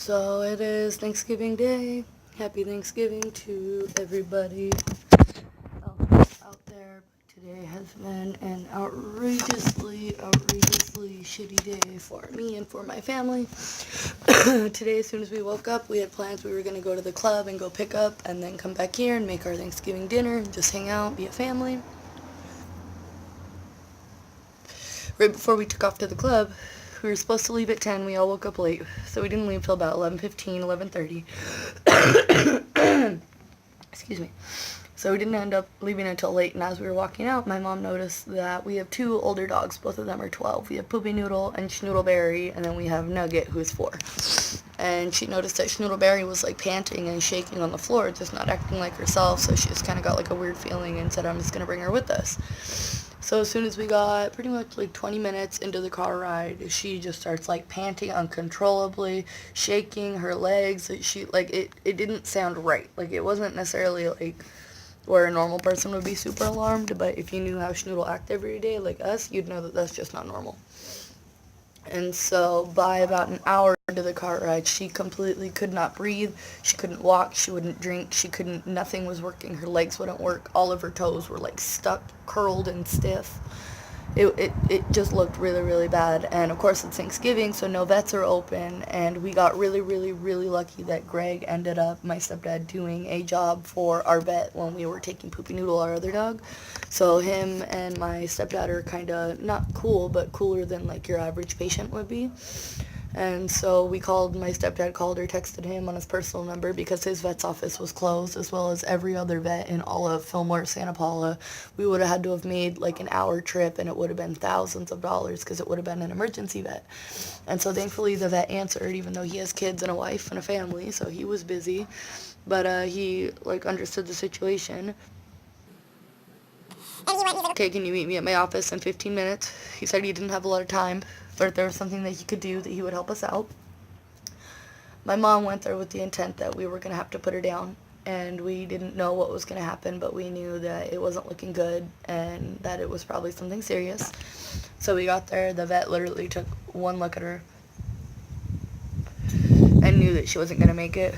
So it is Thanksgiving Day. Happy Thanksgiving to everybody out there. Today has been an outrageously shitty day for me and for my family. Today, as soon as we woke up, we had plans. We were going to go to the club and go pick up and then come back here and make our Thanksgiving dinner and just hang out, be a family. Right before we took off to the club, we were supposed to leave at 10. We all woke up late, so we didn't leave till about 11:15, 11:30. Excuse me. So we didn't end up leaving until late, and as we were walking out, my mom noticed that we have two older dogs. Both of them are 12. We have Poopy Noodle and Schnoodleberry, and then we have Nugget, who is 4. And she noticed that Schnoodleberry was like panting and shaking on the floor, just not acting like herself, so she just kind of got like a weird feeling and said, I'm just going to bring her with us. So as soon as we got pretty much like 20 minutes into the car ride, she just starts like panting uncontrollably, shaking her legs. She like it didn't sound right. Like it wasn't necessarily like where a normal person would be super alarmed, but if you knew how Schnoodle acted every day like us, you'd know that that's just not normal. And so by about an hour into the car ride, she completely could not breathe. She couldn't walk. She wouldn't drink. Nothing was working. Her legs wouldn't work. All of her toes were like stuck, curled, and stiff. It just looked really bad. And of course it's Thanksgiving, so no vets are open, and we got really lucky that Greg ended up, my stepdad, doing a job for our vet when we were taking Poopy Noodle, our other dog. So him and my stepdad are kind of not cool, but cooler than like your average patient would be. And so my stepdad called or texted him on his personal number because his vet's office was closed, as well as every other vet in all of Fillmore, Santa Paula. We would have had to have made like an hour trip, and it would have been thousands of dollars because it would have been an emergency vet. And so thankfully the vet answered, even though he has kids and a wife and a family, so he was busy. But he like understood the situation. Okay, can you meet me at my office in 15 minutes? He said he didn't have a lot of time, but if there was something that he could do, that he would help us out. My mom went there with the intent that we were going to have to put her down, and we didn't know what was going to happen, but we knew that it wasn't looking good and that it was probably something serious. So we got there. The vet literally took one look at her and knew that she wasn't going to make it.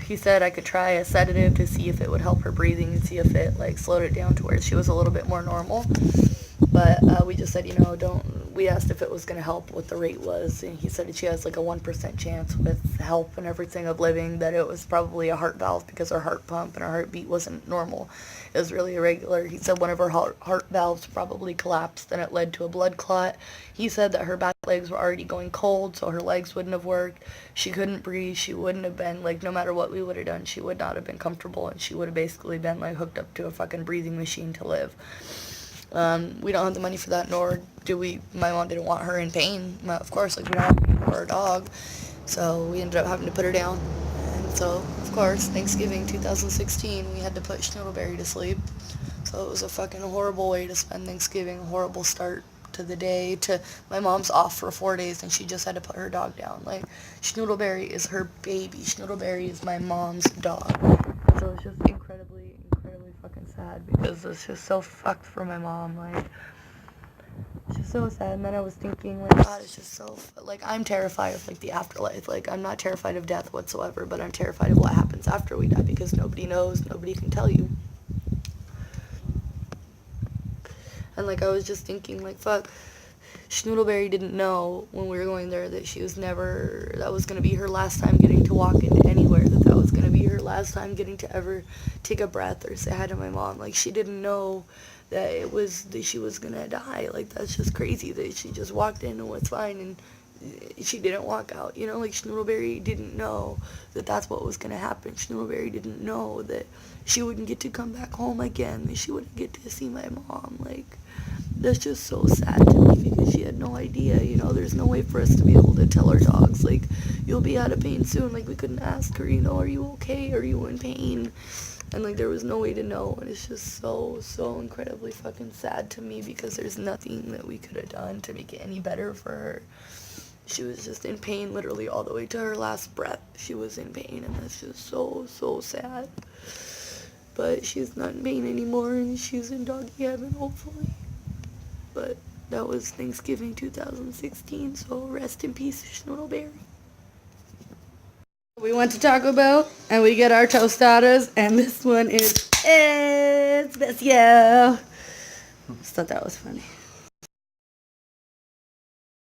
He said I could try a sedative to see if it would help her breathing and see if it like slowed it down to where she was a little bit more normal. But we just said, we asked if it was going to help, what the rate was, and he said she has like a 1% chance with help and everything of living, that it was probably a heart valve because her heart pump and her heartbeat wasn't normal. It was really irregular. He said one of her heart valves probably collapsed and it led to a blood clot. He said that her back legs were already going cold, so her legs wouldn't have worked. She couldn't breathe. She wouldn't have been, like, no matter what we would have done, she would not have been comfortable, and she would have basically been, like, hooked up to a fucking breathing machine to live. We don't have the money for that, nor do we. My mom didn't want her in pain. Of course, like, we don't want pain for our dog. So we ended up having to put her down. And so, of course, Thanksgiving 2016, we had to put Schnoodleberry to sleep. So it was a fucking horrible way to spend Thanksgiving, a horrible start to the day. My mom's off for 4 days, and she just had to put her dog down. Like, Schnoodleberry is her baby. Schnoodleberry is my mom's dog. So it's just incredibly fucking sad, because it's just so fucked for my mom. Like, it's just so sad. And then I was thinking, like, God, it's just so, like, I'm terrified of, like, the afterlife. Like, I'm not terrified of death whatsoever, but I'm terrified of what happens after we die, because nobody knows, nobody can tell you. And, like, I was just thinking, like, fuck, Schnoodleberry didn't know when we were going there that that was going to be her last time getting to walk into anywhere, that was going to be her last time getting to ever take a breath or say hi to my mom. Like, she didn't know that she was going to die. Like, that's just crazy that she just walked in and was fine, and she didn't walk out, like, Schnoodleberry didn't know that that's what was going to happen. Schnoodleberry didn't know that she wouldn't get to come back home again, that she wouldn't get to see my mom. Like, that's just so sad to me, because she had no idea. There's no way for us to be able to tell our dogs, like, you'll be out of pain soon. Like, we couldn't ask her, are you okay, are you in pain? And, like, there was no way to know. And it's just so incredibly fucking sad to me, because there's nothing that we could have done to make it any better for her. She was just in pain literally all the way to her last breath. She was in pain, and that's just so sad. But she's not in pain anymore, and she's in doggy heaven, hopefully. But that was Thanksgiving 2016, so rest in peace, Schnoodleberry. We went to Taco Bell and we get our tostadas, and this one is especial. Just thought that was funny.